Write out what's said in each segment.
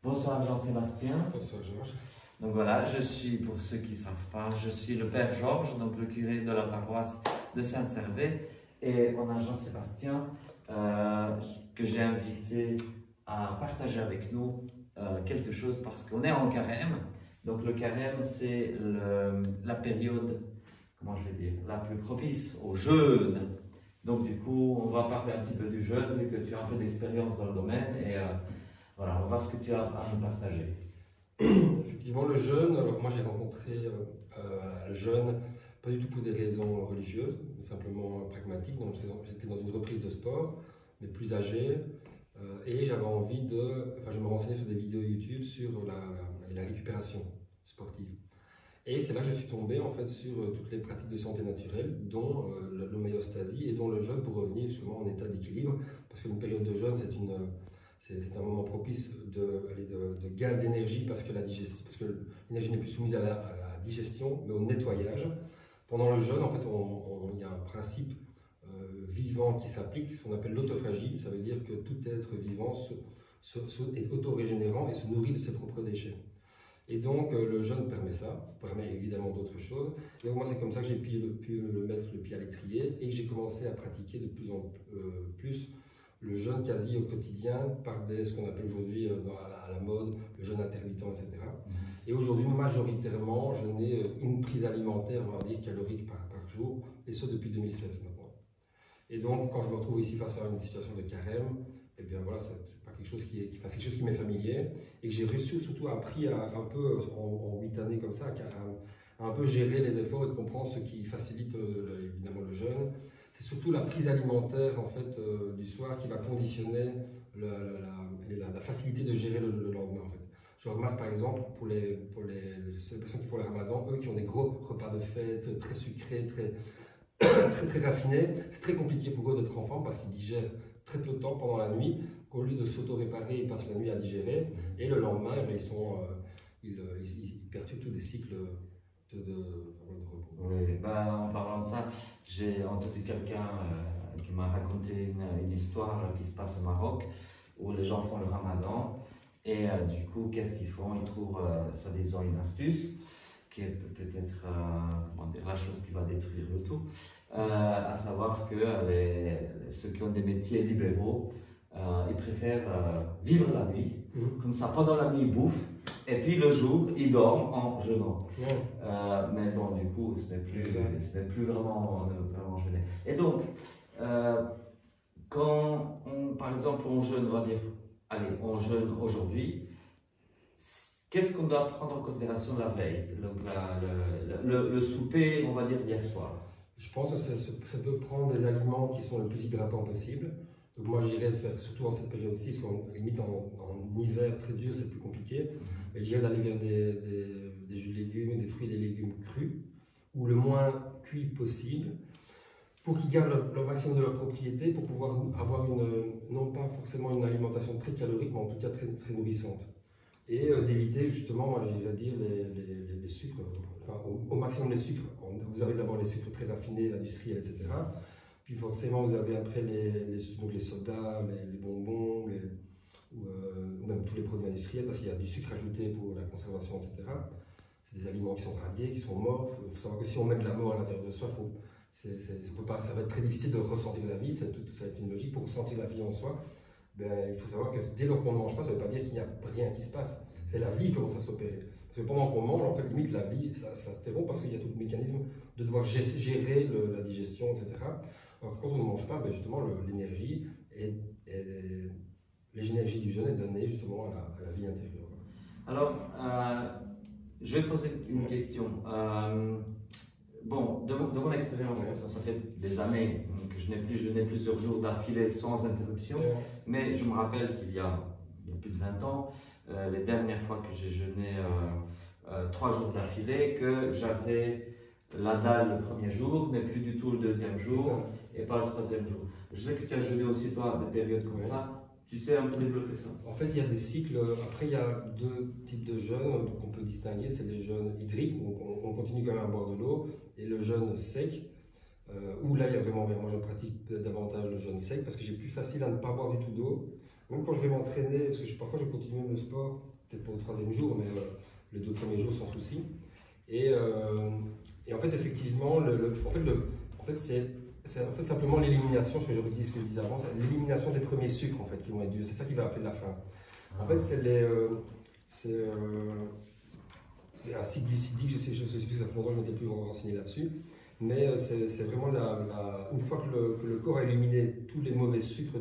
Bonsoir Jean-Sébastien. Bonsoir Georges. Donc voilà, je suis, pour ceux qui ne savent pas, je suis le Père Georges, donc le curé de la paroisse de Saint-Servais. Et on a Jean-Sébastien que j'ai invité à partager avec nous quelque chose parce qu'on est en carême. Donc le carême, c'est la période, comment je vais dire, la plus propice au jeûne. Donc du coup, on va parler un petit peu du jeûne, vu que tu as un peu d'expérience dans le domaine. Et voilà, on va voir ce que tu as à nous partager. Effectivement, le jeûne, alors moi j'ai rencontré le jeûne, pas du tout pour des raisons religieuses, mais simplement pragmatiques. Donc j'étais dans une reprise de sport, mais plus âgé, et j'avais envie je me renseignais sur des vidéos YouTube sur la récupération sportive. Et c'est là que je suis tombé en fait sur toutes les pratiques de santé naturelle, dont l'homéostasie et dont le jeûne pour revenir justement en état d'équilibre, parce qu'une période de jeûne c'est un moment propice de gain d'énergie parce que l'énergie n'est plus soumise à la digestion, mais au nettoyage. Pendant le jeûne, en fait, il y a un principe vivant qui s'applique, ce qu'on appelle l'autophagie. Ça veut dire que tout être vivant est auto-régénérant et se nourrit de ses propres déchets. Et donc, le jeûne permet ça, permet évidemment d'autres choses. Et donc, moi, c'est comme ça que j'ai pu mettre le pied à l'étrier et que j'ai commencé à pratiquer de plus en plus le jeûne quasi au quotidien par ce qu'on appelle aujourd'hui à la mode, le jeûne intermittent, etc. Et aujourd'hui, majoritairement, je n'ai une prise alimentaire, on va dire calorique par jour, et ce depuis 2016 maintenant. Et donc, quand je me retrouve ici face à une situation de carême, eh bien voilà, c'est pas quelque chose quelque chose qui m'est familier, et que j'ai surtout appris un peu en 8 années comme ça, à un peu gérer les efforts et de comprendre ce qui facilite évidemment le jeûne. C'est surtout la prise alimentaire en fait, du soir qui va conditionner la facilité de gérer le lendemain. En fait. Je remarque par exemple pour les personnes qui font le ramadan, eux qui ont des gros repas de fête, très sucrés, très raffinés, c'est très compliqué pour eux d'être enfants parce qu'ils digèrent très peu de temps pendant la nuit. Au lieu de s'auto-réparer, ils passent la nuit à digérer et le lendemain, ils perturbent tous des cycles de repos. Oui, en parlant de ça, j'ai entendu quelqu'un qui m'a raconté une histoire qui se passe au Maroc où les gens font le ramadan et du coup, qu'est-ce qu'ils font? Ils trouvent, soi-disant, une astuce qui est peut-être la chose qui va détruire le tout, à savoir que ceux qui ont des métiers libéraux, ils préfèrent vivre la nuit, comme ça pendant la nuit ils bouffent, et puis le jour ils dorment en jeûnant. Mais bon, du coup, ce n'est plus vraiment jeûner. Et donc, quand par exemple on jeûne, on va dire, allez, on jeûne aujourd'hui, qu'est-ce qu'on doit prendre en considération la veille, le souper, on va dire, d'hier soir? Je pense que ça peut prendre des aliments qui sont le plus hydratants possible. Donc moi, je dirais de faire, surtout en cette période-ci, soit limite en hiver très dur, c'est plus compliqué. Mais je dirais d'aller vers des jus de légumes, des fruits et des légumes crus, ou le moins cuits possible, pour qu'ils gardent le maximum de leur propriété, pour pouvoir avoir non pas forcément une alimentation très calorique, mais en tout cas très, très nourrissante. Et d'éviter justement, moi je vais dire, les sucres, enfin, au maximum les sucres. Vous avez d'abord les sucres très raffinés, industriels, etc. Puis forcément vous avez après les sodas, les bonbons, ou même tous les produits industriels, parce qu'il y a du sucre ajouté pour la conservation, etc. C'est des aliments qui sont radiés, qui sont morts. Il faut savoir que si on met de la mort à l'intérieur de soi, ça va être très difficile de ressentir la vie, ça va être une logique. Pour ressentir la vie en soi, il faut savoir que dès lors qu'on ne mange pas, ça ne veut pas dire qu'il n'y a rien qui se passe. C'est la vie qui commence à s'opérer. Parce que pendant qu'on mange, en fait, limite, la vie, ça s'interrompt parce qu'il y a tout le mécanisme de devoir gérer la digestion, etc. Alors quand on ne mange pas, justement, l'énergie du jeûne est donnée justement à la vie intérieure. Alors, je vais poser une question. Bon, de mon expérience, ça fait des années que je n'ai plus jeûné plusieurs jours d'affilée sans interruption, mais je me rappelle qu'il y a plus de 20 ans, les dernières fois que j'ai jeûné 3 jours d'affilée, que j'avais la dalle le premier jour, mais plus du tout le deuxième jour, et pas le troisième jour. Je sais que tu as jeûné aussi toi des périodes comme ça. Tu sais un peu développer ça? En fait, il y a des cycles. Après, il y a 2 types de jeûnes qu'on peut distinguer. C'est les jeûnes hydriques, où on continue quand même à boire de l'eau, et le jeûne sec, où là, il y a vraiment, moi je pratique davantage le jeûne sec, parce que j'ai plus facile à ne pas boire du tout d'eau, Même quand je vais m'entraîner, parce que parfois je continue même le sport, peut-être pour le 3e jour, mais les 2 premiers jours sans souci. Et en fait, effectivement, en fait, c'est simplement l'élimination, ce que je disais avant, c'est l'élimination des premiers sucres en fait, qui vont être durs. C'est ça qui va appeler la faim. En fait, c'est acide glucidique, je sais que ça fait longtemps que je ne m'étais plus renseigné là-dessus, mais c'est vraiment une fois que le corps a éliminé tous les mauvais sucres,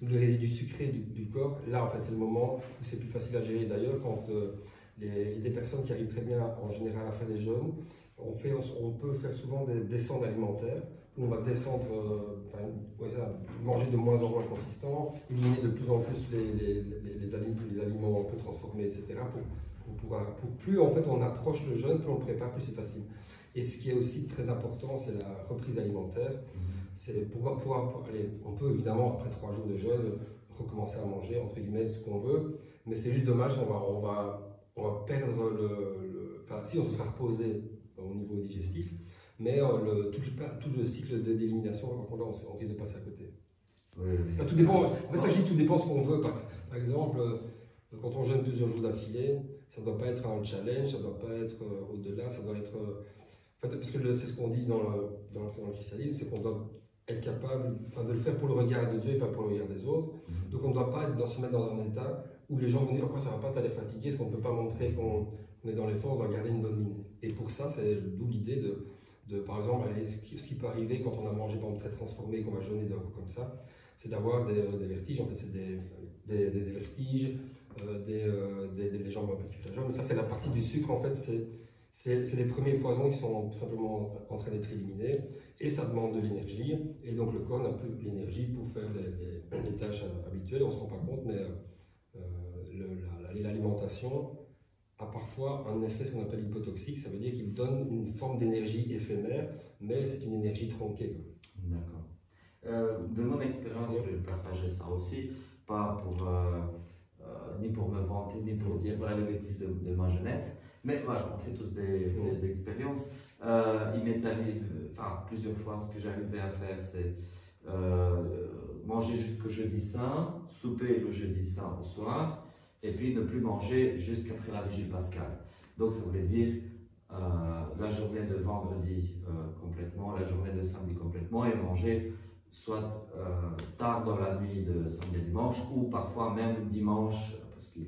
le résidu sucré du corps, là en fait c'est le moment où c'est plus facile à gérer. D'ailleurs, quand des personnes qui arrivent très bien en général à faire des jeûnes, on peut faire souvent des descentes alimentaires, où on va descendre, manger de moins en moins consistant, éliminer de plus en plus les aliments un peu transformés, etc. Pour plus en fait on approche le jeûne, plus on le prépare, plus c'est facile. Et ce qui est aussi très important, c'est la reprise alimentaire. C'est on peut évidemment après 3 jours de jeûne recommencer à manger entre guillemets ce qu'on veut, mais c'est juste dommage, on va perdre si on se sera reposé au niveau digestif, mais tout le cycle d'élimination, par contre là on risque de passer à côté. Oui. Tout dépend, tout dépend ce qu'on veut. Par exemple, quand on jeûne plusieurs jours d'affilée, ça ne doit pas être un challenge, ça ne doit pas être au-delà, ça doit être... parce que c'est ce qu'on dit dans le christianisme, c'est qu'on doit être capable de le faire pour le regard de Dieu et pas pour le regard des autres. Donc on ne doit pas se mettre dans un état où les gens vont dire « Quoi, ça ne va pas, tu as l'air fatigué », parce qu'on ne peut pas montrer qu'on est dans l'effort, on doit garder une bonne mine. Et pour ça, c'est d'où l'idée par exemple, ce qui peut arriver quand on a mangé par exemple, très transformé, qu'on va jeûner d'un coup comme ça, c'est d'avoir des vertiges. En fait, c'est des vertiges, les jambes un peu qui flageolent. Mais ça, c'est la partie du sucre. En fait, c'est les premiers poisons qui sont simplement en train d'être éliminés. Et ça demande de l'énergie. Et donc, le corps n'a plus l'énergie pour faire les tâches habituelles. On ne se rend pas compte, mais l'alimentation a parfois un effet, ce qu'on appelle hypotoxique. Ça veut dire qu'il donne une forme d'énergie éphémère, mais c'est une énergie tronquée. D'accord. De mon expérience, je vais partager ça aussi, pas pour, ni pour me vanter, ni pour dire voilà les bêtises de ma jeunesse, mais voilà, on fait tous des expériences. Il m'est arrivé, plusieurs fois, ce que j'arrivais à faire, c'est manger jusqu'au jeudi saint, souper le jeudi saint au soir, et puis ne plus manger jusqu'après la vigile pascale. Donc ça voulait dire la journée de vendredi complètement, la journée de samedi complètement, et manger soit tard dans la nuit de samedi à dimanche, ou parfois même dimanche, parce que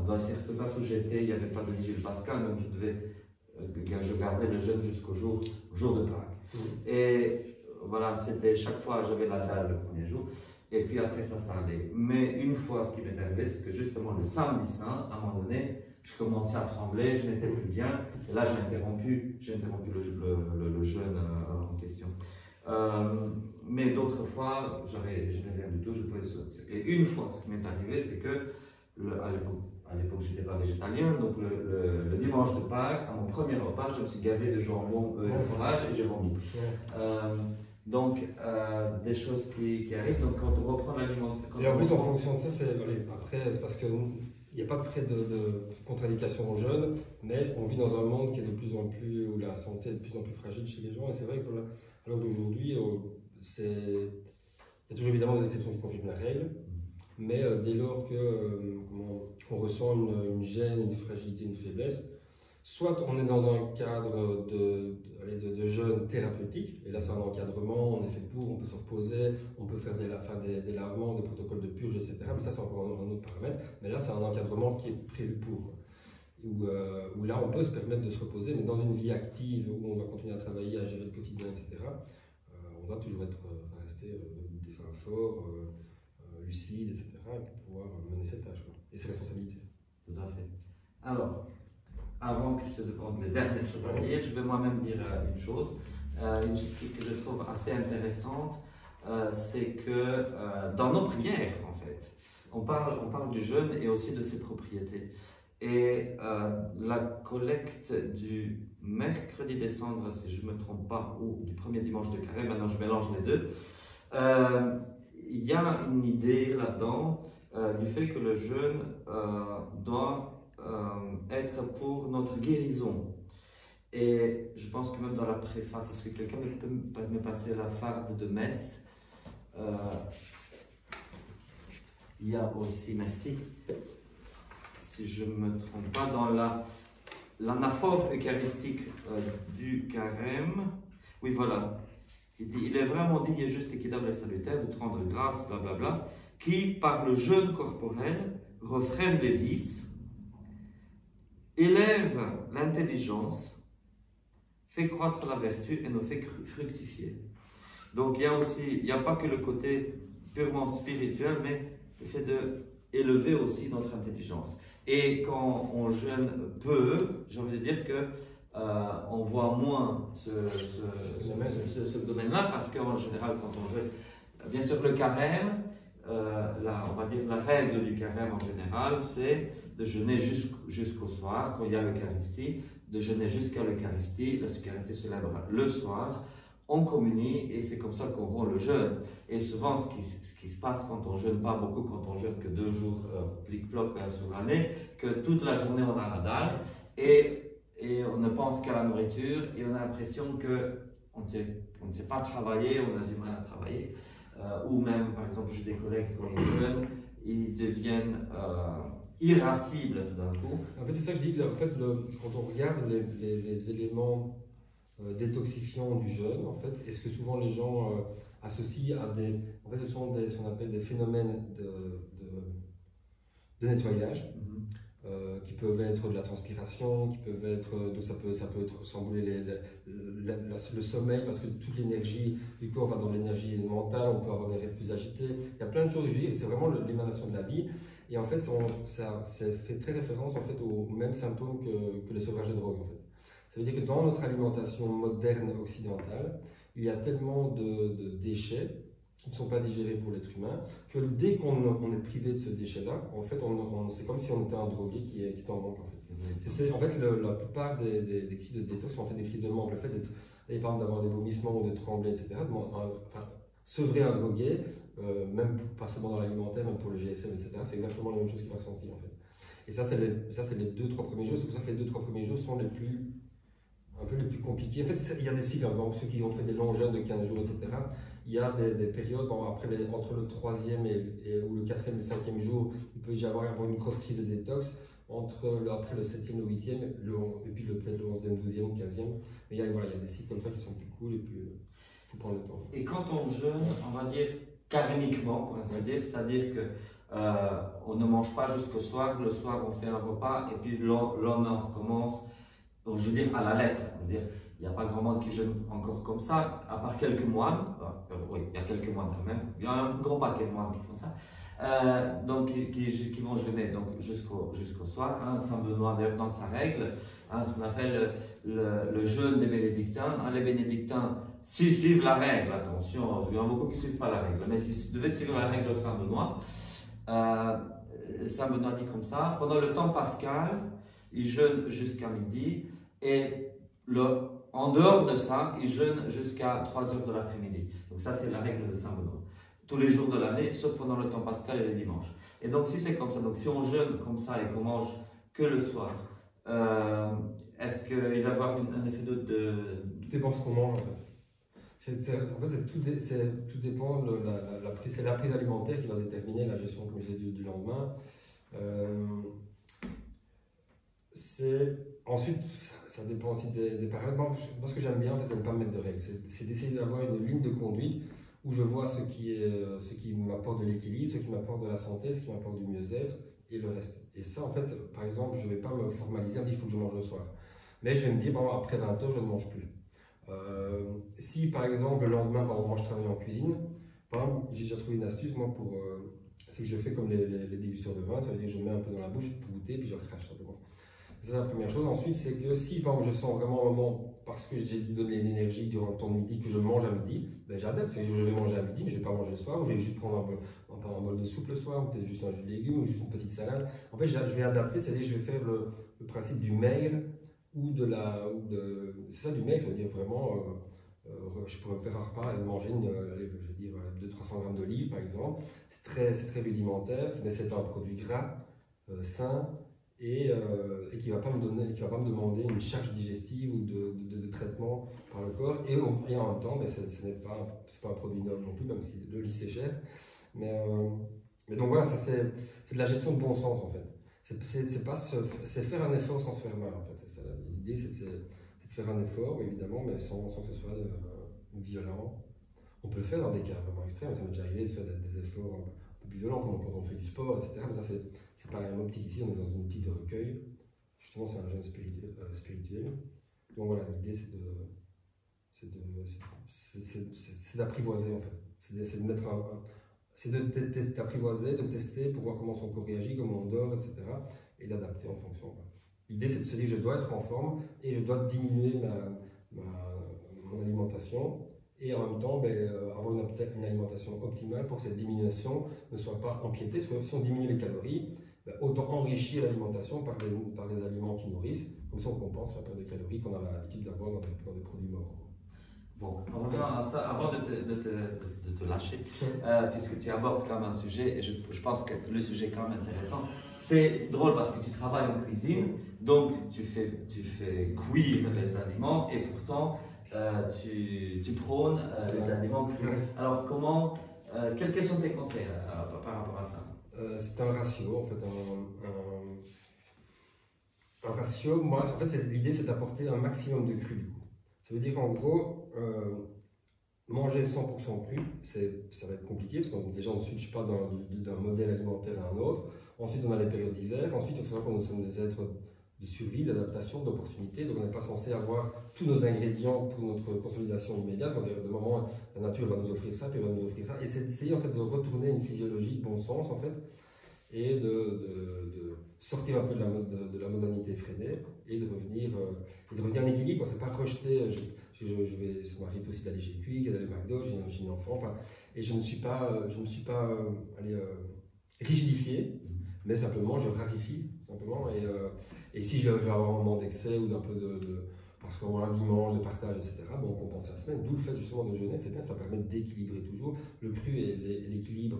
dans les circonstances où j'étais, il n'y avait pas de vigile pascale, donc je gardais le jeûne jusqu'au jour de Pâques. Et voilà, c'était chaque fois, j'avais la dalle le premier jour, et puis après ça allait. Mais une fois, ce qui m'est arrivé, c'est que justement le samedi saint, à un moment donné, je commençais à trembler, je n'étais plus bien, et là j'ai interrompu le jeûne en question. Mais d'autres fois, je n'avais rien du tout, je pouvais sortir. Et une fois, ce qui m'est arrivé, c'est que à l'époque, je n'étais pas végétalien, donc le dimanche de Pâques, à mon premier repas, je me suis gavé de jambon et de fromage et j'ai vomi. Donc, des choses qui arrivent. Donc, quand on reprend l'alimentation. Et en plus, en fonction de ça, c'est parce qu'il n'y a pas de contre-indication au jeûne, mais on vit dans un monde qui est de plus en plus, où la santé est de plus en plus fragile chez les gens. Et c'est vrai que à l'heure d'aujourd'hui, il y a toujours évidemment des exceptions qui confirment la règle. Mais dès lors qu'on ressent une gêne, une fragilité, une faiblesse, soit on est dans un cadre de jeûne thérapeutique, et là c'est un encadrement, on est fait pour, on peut se reposer, on peut faire des lavements, des protocoles de purge, etc. Mais ça c'est encore un autre paramètre, mais là c'est un encadrement qui est prévu pour. Où là on peut se permettre de se reposer, mais dans une vie active où on va continuer à travailler, à gérer le quotidien, etc., on doit toujours rester fort, lucide, etc., pour pouvoir mener cette tâche et ses responsabilités. Tout à fait. Alors, avant que je te demande les dernières choses à dire, je vais moi-même dire une chose que je trouve assez intéressante, c'est que dans nos prières, en fait, on parle du jeûne et aussi de ses propriétés. Et la collecte du mercredi des cendres, si je ne me trompe pas, ou du premier dimanche de carême, maintenant je mélange les deux, il y a une idée là-dedans du fait que le jeûne doit être pour notre guérison. Et je pense que même dans la préface, est-ce que quelqu'un peut me passer la farde de messe? Il y a aussi, merci, si je ne me trompe pas, dans l'anaphore eucharistique du carême. Oui, voilà. Il dit, il est vraiment digne et juste, équitable et salutaire de te rendre grâce, blablabla, qui, par le jeûne corporel, refrène les vices, élève l'intelligence, fait croître la vertu et nous fait fructifier. Donc il y a aussi, il n'y a pas que le côté purement spirituel, mais le fait d'élever aussi notre intelligence. Et quand on jeûne peu, j'ai envie de dire que on voit moins ce domaine-là, parce qu'en général, quand on jeûne, bien sûr le carême, on va dire la règle du carême en général, c'est de jeûner jusqu'au soir, quand il y a l'Eucharistie, de jeûner jusqu'à l'Eucharistie. L'Eucharistie se célèbre le soir, on communie et c'est comme ça qu'on rompt le jeûne. Et souvent, ce qui se passe quand on jeûne pas beaucoup, quand on jeûne que 2 jours plic-ploc sur l'année, que toute la journée on a la dalle et on ne pense qu'à la nourriture et on a l'impression qu'on ne sait pas travailler, on a du mal à travailler. Ou même, par exemple, j'ai des collègues quand ils jeûnent, ils deviennent irascibles tout d'un coup. En fait, c'est ça que je dis, en fait, quand on regarde les éléments détoxifiants du jeûne, en fait, est-ce que souvent les gens associent à des... En fait, ce sont ce qu'on appelle des phénomènes de nettoyage, qui peuvent être de la transpiration, qui peuvent être... Donc ça peut être s'embrouiller le sommeil, parce que toute l'énergie du corps va dans l'énergie mentale, on peut avoir des rêves plus agités. Il y a plein de choses, c'est vraiment l'émanation de la vie. Et en fait, ça fait très référence en fait, aux mêmes symptômes que le sevrage de drogue. En fait. Ça veut dire que dans notre alimentation moderne occidentale, il y a tellement de déchets qui ne sont pas digérés pour l'être humain, que dès qu'on est privé de ce déchet-là, en fait, c'est comme si on était un drogué qui est en manque. En fait, en fait la plupart des crises de détox sont en fait des crises de manque. Le fait d'être, par exemple, d'avoir des vomissements ou de trembler, etc. Sevrer un drogué, même pas seulement dans l'alimentaire, même pour le GSM, etc., c'est exactement la même chose qu'il va ressentir en fait. Et ça, c'est les 2-3 premiers jours. C'est pour ça que les 2-3 premiers jours sont un peu les plus compliqués. En fait, il y a des cycles, par exemple, ceux qui ont fait des longs jeûnes de 15 jours, etc. Il y a des périodes, entre le 3e ou le 4e et le 5e jour, il peut y avoir une grosse crise de détox. Après le 7e, le 8e, et puis peut-être le 11e, 12e ou 15e. Mais il y a des cycles comme ça qui sont plus cool et puis il faut prendre le temps. Et quand on jeûne, on va dire carémiquement, pour ainsi dire, c'est-à-dire que on ne mange pas jusqu'au soir, le soir on fait un repas et puis le lendemain on recommence, donc, je veux dire à la lettre, on veut dire, il n'y a pas grand monde qui jeûne encore comme ça, à part quelques moines, oui, il y a quelques moines quand même, il y a un gros paquet de moines qui font ça, donc qui vont jeûner donc, jusqu'au soir. Hein, Saint Benoît d'ailleurs dans sa règle, ce qu'on appelle le jeûne des bénédictins. Les bénédictins, s'ils suivent la règle, attention, il y en a beaucoup qui ne suivent pas la règle, mais s'ils devaient suivre la règle de Saint Benoît, Saint Benoît dit comme ça, pendant le temps pascal, ils jeûnent jusqu'à midi et en dehors de ça, ils jeûnent jusqu'à 3 heures de l'après-midi. Donc ça, c'est la règle de Saint Benoît. Tous les jours de l'année, sauf pendant le temps pascal et les dimanches. Et donc si c'est comme ça, donc si on jeûne comme ça et qu'on mange que le soir, est-ce qu'il va y avoir un effet de... Tout dépend de ce qu'on mange en fait. En fait, tout dépend, c'est la prise alimentaire qui va déterminer la gestion, comme je disais, du lendemain. Ensuite, ça dépend aussi des paramètres. Moi, ce que j'aime bien, c'est de ne pas me mettre de règles. C'est d'essayer d'avoir une ligne de conduite où je vois ce qui m'apporte de l'équilibre, ce qui m'apporte de la santé, ce qui m'apporte du mieux-être et le reste. Et ça, en fait, par exemple, je ne vais pas me formaliser, il faut que je mange le soir. Mais je vais me dire, bon, après 20 heures, je ne mange plus. Si, par exemple, le lendemain, moi, je travaille en cuisine, par exemple, j'ai déjà trouvé une astuce, moi, c'est que je fais comme les dégusteurs de vin, ça veut dire que je mets un peu dans la bouche pour goûter, puis je recrache simplement. C'est la première chose. Ensuite, c'est que si par exemple, je sens vraiment un moment, parce que j'ai dû donner l'énergie durant le temps de midi, que je mange à midi, ben j'adapte. C'est que je vais manger à midi, mais je ne vais pas manger le soir, ou je vais juste prendre un bol de soupe le soir, ou peut-être juste un jus de légumes, ou juste une petite salade. En fait, je vais adapter, c'est-à-dire que je vais faire le principe du maigre, c'est ça du maigre, ça veut dire vraiment, je pourrais faire un repas et manger, je vais dire, 200-300 grammes d'olive par exemple. C'est très rudimentaire, mais c'est un produit gras, sain, et qui ne va pas me demander une charge digestive ou de traitement par le corps. Et en même temps, ce n'est pas un produit noble non plus, même si l'olive c'est cher. Mais Mais donc voilà, ça c'est de la gestion de bon sens en fait. C'est faire un effort sans se faire mal en fait. L'idée c'est de faire un effort évidemment, mais sans que ce soit violent. On peut le faire dans des cas vraiment extrêmes, ça m'est déjà arrivé de faire des efforts un peu plus violents, comme quand on fait du sport, etc. Mais ça c'est pas la même optique ici, on est dans une optique de recueil. Justement, c'est un jeûne spirituel. Donc voilà, l'idée c'est d'apprivoiser en fait. C'est de mettre c'est d'apprivoiser, de tester pour voir comment son corps réagit, comment on dort, etc. Et d'adapter en fonction. L'idée c'est de se dire je dois être en forme et je dois diminuer mon alimentation et en même temps avoir une alimentation optimale pour que cette diminution ne soit pas empiétée. Parce que si on diminue les calories, autant enrichir l'alimentation par des aliments qui nourrissent. Comme ça on compense la perte de calories qu'on a l'habitude d'avoir dans des produits morts. Bon, on revient à ça avant de te lâcher, puisque tu abordes quand même un sujet, et je pense que le sujet est quand même intéressant. C'est drôle parce que tu travailles en cuisine, donc tu fais cuire les aliments, et pourtant tu prônes les aliments crus. Alors quels sont tes conseils par rapport à ça? C'est un ratio, en fait, un ratio. Moi, en fait, l'idée c'est d'apporter un maximum de cru du coup. Ça veut dire qu'en gros, manger 100% cru, ça va être compliqué parce que déjà on ne switch pas d'un modèle alimentaire à un autre. Ensuite, on a les périodes d'hiver. Ensuite, il faut savoir que nous sommes des êtres de survie, d'adaptation, d'opportunité. Donc, on n'est pas censé avoir tous nos ingrédients pour notre consolidation immédiate. Donc, de moment, la nature va nous offrir ça, puis elle va nous offrir ça. Et c'est d'essayer en fait de retourner à une physiologie de bon sens en fait, et de sortir un peu de la modernité effrénée et de revenir en équilibre. C'est pas rejeter. Ça m'arrive aussi d'aller chez Quick, d'aller au McDo, j'ai un enfant, et je ne me suis pas rigidifié, mais simplement je raréfie simplement. Et si je vais avoir un moment d'excès ou d'un peu parce qu'on a un dimanche de partage, etc., on compense la semaine. D'où le fait justement de jeûner, c'est bien, ça permet d'équilibrer toujours le cru et l'équilibre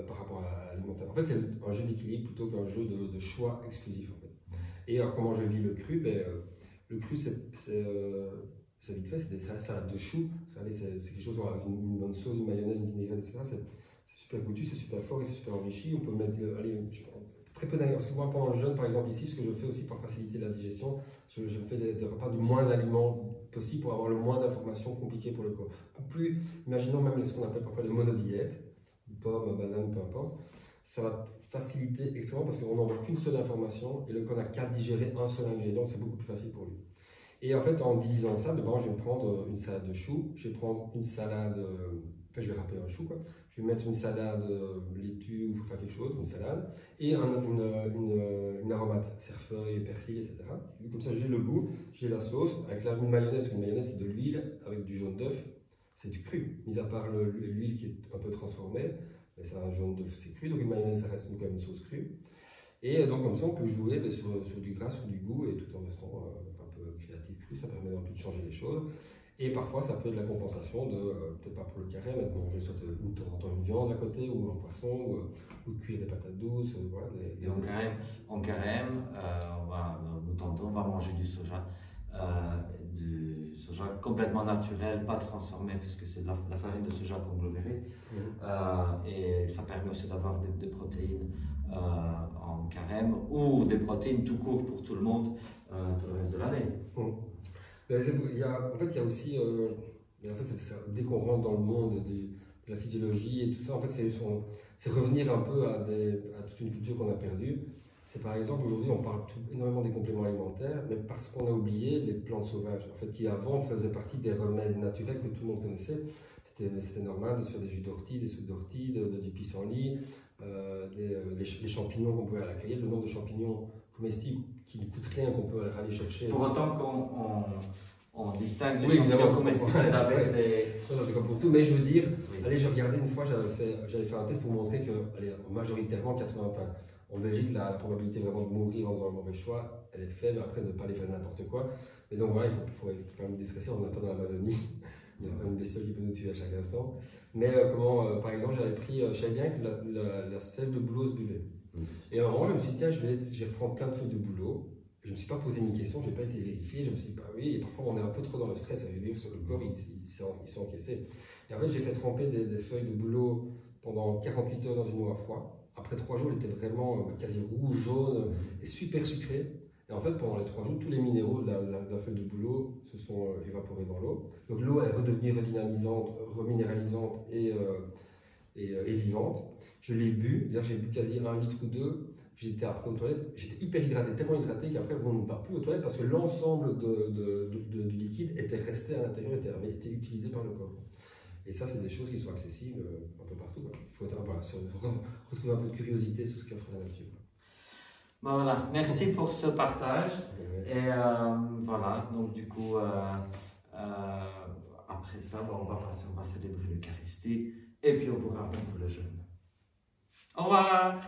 par rapport à l'alimentation. En fait, c'est un jeu d'équilibre plutôt qu'un jeu de choix exclusif. En fait. Et alors, comment je vis le cru? Le cru, c'est vite fait, c'est des salades de choux. C'est quelque chose avec une bonne sauce, une mayonnaise, une vinaigrette, etc. C'est super goûtu, c'est super fort et c'est super enrichi. On peut mettre très peu d'ingrédients. Parce que moi, pendant le jeûne, par exemple, ici, ce que je fais aussi pour faciliter la digestion, je fais des repas du moins d'aliments possible pour avoir le moins d'informations compliquées pour le corps. Imaginons même ce qu'on appelle parfois les monodiètes, pommes, bananes, peu importe. Ça va faciliter extrêmement parce qu'on n'envoie qu'une seule information et le corps n'a qu'à digérer un seul ingrédient, c'est beaucoup plus facile pour lui. Et en fait, en divisant ça, je vais prendre une salade de choux, je vais prendre une salade, je vais râper un chou, quoi. Je vais mettre une salade laitue ou il faut faire quelque chose, une salade, et une aromate, cerfeuil, persil, etc. Comme ça, j'ai le goût, j'ai la sauce, avec une mayonnaise c'est de l'huile avec du jaune d'œuf, c'est du cru, mis à part l'huile qui est un peu transformée, mais c'est un jaune d'œuf, c'est cru, donc une mayonnaise, ça reste quand même une sauce crue. Et donc comme ça, on peut jouer sur du gras, sur du goût, et tout en restant un peu créatif cru, ça permet un peu de changer les choses. Et parfois, ça peut être de la compensation peut-être pas pour le carême, mais de manger soit de temps en temps une viande à côté, ou un poisson, ou de cuire des patates douces. Voilà, Et en carême, nous tentons, on va manger du soja complètement naturel, pas transformé, puisque c'est de la farine de soja conglomérée. Et ça permet aussi d'avoir des protéines en carême, ou des protéines tout court pour tout le monde tout le reste de l'année. Il y a aussi, dès qu'on rentre dans le monde de la physiologie et tout ça, en fait, c'est revenir un peu à toute une culture qu'on a perdue. C'est par exemple, aujourd'hui, on parle énormément des compléments alimentaires, mais parce qu'on a oublié les plantes sauvages, en fait, qui avant faisaient partie des remèdes naturels que tout le monde connaissait. C'était normal de se faire des jus d'ortie, des soupes d'ortie, du pissenlit, les champignons qu'on pouvait aller cueillir, le nombre de champignons comestibles qui ne coûtent rien, qu'on peut aller chercher. Pour autant qu'on distingue les champignons comestibles avec les... C'est comme pour tout, mais je veux dire, je regardais une fois, j'avais fait un test pour montrer que, majoritairement, en Belgique, la probabilité vraiment de mourir en faisant un mauvais choix, elle est faible, après ne pas aller faire n'importe quoi. Mais donc voilà, il faut être quand même discret, on n'est pas dans l'Amazonie, il y a une bestiole qui peut nous tuer à chaque instant. Mais par exemple, je savais bien que la sève de bouleau se buvait. Et à un moment, je me suis dit, tiens, je vais reprendre plein de feuilles de bouleau. Je ne me suis pas posé une question, je n'ai pas été vérifié, je me suis dit, oui, et parfois on est un peu trop dans le stress, avec sur le corps, il s'est encaissé. Et en fait, j'ai fait tremper des feuilles de bouleau pendant 48 heures dans une eau à froid. Après 3 jours, il était vraiment quasi rouge, jaune et super sucré. Et en fait, pendant les 3 jours, tous les minéraux de la feuille de bouleau se sont évaporés dans l'eau. Donc l'eau est redevenue redynamisante, reminéralisante et vivante. Je l'ai bu, d'ailleurs j'ai bu quasi 1 litre ou 2. J'étais après aux toilettes, j'étais hyper hydraté, tellement hydraté qu'après on ne va plus aux toilettes parce que l'ensemble du liquide était resté à l'intérieur, avait été utilisé par le corps. Et ça, c'est des choses qui sont accessibles un peu partout. Il faut retrouver un peu de curiosité sur ce qu'offre la nature. Bon, voilà, merci pour ce partage. Et voilà, donc du coup, après ça, on va célébrer l'Eucharistie et puis on pourra prendre le jeûne. Au revoir!